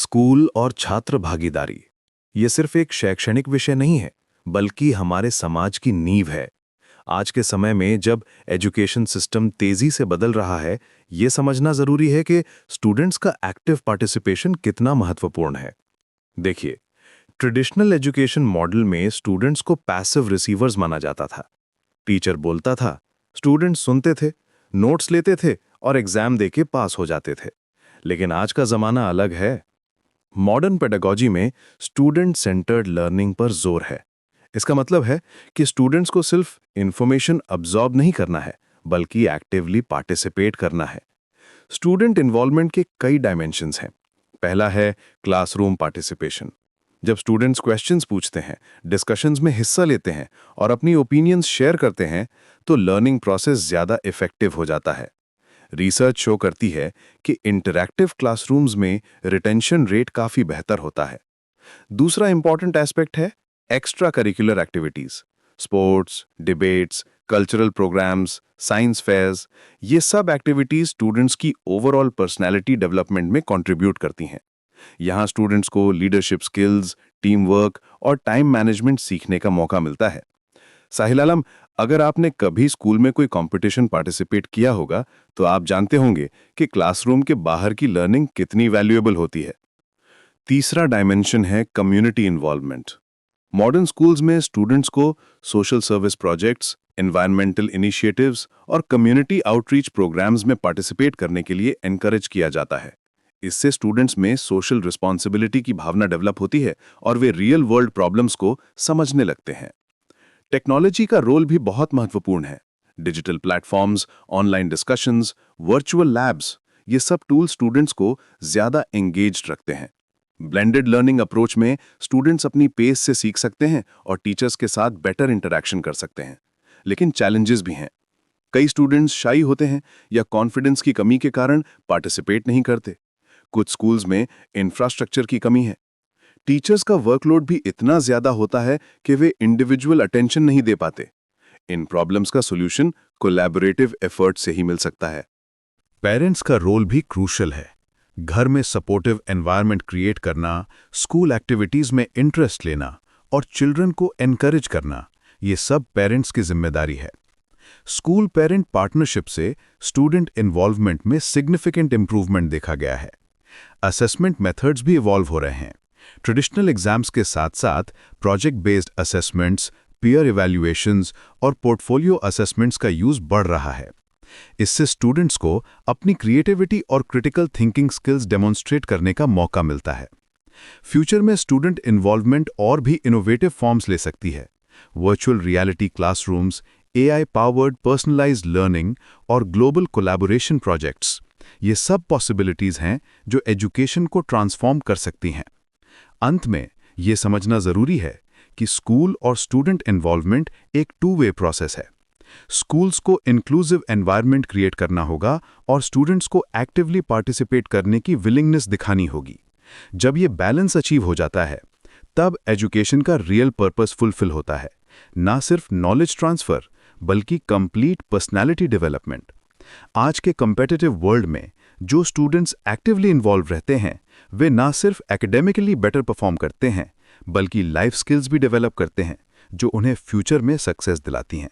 School और छात्र भागीदारी ये सिर्फ एक शैक्षणिक विषय नहीं है, बल्कि हमारे समाज की नींव है। आज के समय में जब एजुकेशन सिस्टम तेजी से बदल रहा है, ये समझना जरूरी है कि स्टूडेंट्स का एक्टिव पार्टिसिपेशन कितना महत्वपूर्ण है। देखिए, ट्रेडिशनल एजुकेशन मॉडल में स्टूडेंट्स को पैसिव रिसीवर्स माना जाता था। टीचर बोलता था, स्टूडेंट्स सुनते थे, नोट्स लेते थे और एग्जाम देके पास हो जाते थे। लेकिन आज का जमाना अलग है। मॉडर्न पेडागॉजी में स्टूडेंट सेंटर्ड लर्निंग पर जोर है। इसका मतलब है कि स्टूडेंट्स को सिर्फ इंफॉर्मेशन अब्जॉर्ब नहीं करना है, बल्कि एक्टिवली पार्टिसिपेट करना है। स्टूडेंट इन्वॉल्वमेंट के कई डायमेंशंस हैं। पहला है क्लासरूम पार्टिसिपेशन। जब स्टूडेंट्स क्वेश्चंस पूछते हैं, डिस्कशंस में हिस्सा लेते हैं और अपनी ओपिनियंस शेयर करते हैं, तो लर्निंग प्रोसेस ज़्यादा इफेक्टिव हो जाता है। रिसर्च शो करती है कि इंटरैक्टिव क्लासरूम्स में रिटेंशन रेट काफ़ी बेहतर होता है। दूसरा इंपॉर्टेंट एस्पेक्ट है extra curricular activities. Sports, debates, cultural programmes, science fairs, ये सब एक्टिविटीज़ स्टूडेंट्स की ओवरऑल पर्सनैलिटी डेवलपमेंट में कंट्रीब्यूट करती हैं। यहाँ स्टूडेंट्स को लीडरशिप स्किल्स, टीम वर्क और टाइम मैनेजमेंट सीखने का मौका मिलता है। साहिल आलम, अगर आपने कभी स्कूल में कोई कंपटीशन पार्टिसिपेट किया होगा, तो आप जानते होंगे कि क्लासरूम के बाहर की लर्निंग कितनी वैल्यूएबल होती है। तीसरा डायमेंशन है कम्युनिटी इन्वॉल्वमेंट। मॉडर्न स्कूल्स में स्टूडेंट्स को social service projects, environmental initiatives और कम्युनिटी आउटरीच प्रोग्राम्स में पार्टिसिपेट करने के लिए एनकरेज किया जाता है। इससे स्टूडेंट्स में सोशल रिस्पॉन्सिबिलिटी की भावना डेवलप होती है और वे रियल वर्ल्ड प्रॉब्लम्स को समझने लगते हैं। टेक्नोलॉजी का रोल भी बहुत महत्वपूर्ण है। Digital platforms, online discussions, virtual labs, ये सब टूल स्टूडेंट्स को ज़्यादा एंगेज्ड रखते हैं। ब्लेंडेड लर्निंग अप्रोच में स्टूडेंट्स अपनी पेस से सीख सकते हैं और टीचर्स के साथ बेटर इंटरैक्शन कर सकते हैं। लेकिन चैलेंजेस भी हैं। कई स्टूडेंट्स शाई होते हैं या कॉन्फिडेंस की कमी के कारण पार्टिसिपेट नहीं करते। कुछ स्कूल्स में इंफ्रास्ट्रक्चर की कमी है। टीचर्स का वर्कलोड भी इतना ज्यादा होता है कि वे इंडिविजुअल अटेंशन नहीं दे पाते। इन प्रॉब्लम्स का सॉल्यूशन कोलैबोरेटिव एफर्ट से ही मिल सकता है। पेरेंट्स का रोल भी क्रूशल है। घर में सपोर्टिव एनवायरनमेंट क्रिएट करना, स्कूल एक्टिविटीज में इंटरेस्ट लेना और चिल्ड्रन को एनकरेज करना, ये सब पेरेंट्स की जिम्मेदारी है। स्कूल पेरेंट पार्टनरशिप से स्टूडेंट इन्वॉल्वमेंट में सिग्निफिकेंट इंप्रूवमेंट देखा गया है। असेसमेंट मेथड्स भी इवॉल्व हो रहे हैं। ट्रेडिशनल एग्जाम्स के साथ साथ project based assessments, peer evaluations और पोर्टफोलियो असेसमेंट्स का यूज बढ़ रहा है। इससे स्टूडेंट्स को अपनी क्रिएटिविटी और क्रिटिकल थिंकिंग स्किल्स डेमोन्स्ट्रेट करने का मौका मिलता है। फ्यूचर में स्टूडेंट इन्वॉल्वमेंट और भी इनोवेटिव फॉर्म्स ले सकती है। Virtual reality classrooms, AI powered personalised learning और ग्लोबल कोलैबोरेशन प्रोजेक्ट्स, ये सब पॉसिबिलिटीज हैं जो एजुकेशन को ट्रांसफॉर्म कर सकती हैं। अंत में ये समझना जरूरी है कि स्कूल और स्टूडेंट इन्वॉल्वमेंट एक टू वे प्रोसेस है। स्कूल्स को इंक्लूसिव एनवायरनमेंट क्रिएट करना होगा और स्टूडेंट्स को एक्टिवली पार्टिसिपेट करने की विलिंगनेस दिखानी होगी। जब ये बैलेंस अचीव हो जाता है, तब एजुकेशन का रियल पर्पस फुलफिल होता है, ना सिर्फ नॉलेज ट्रांसफर बल्कि कंप्लीट पर्सनैलिटी डेवलपमेंट। आज के कम्पेटिटिव वर्ल्ड में जो स्टूडेंट्स एक्टिवली इन्वॉल्व रहते हैं, वे ना सिर्फ एकेडमिकली बेटर परफॉर्म करते हैं, बल्कि लाइफ स्किल्स भी डेवलप करते हैं, जो उन्हें फ्यूचर में सक्सेस दिलाती हैं।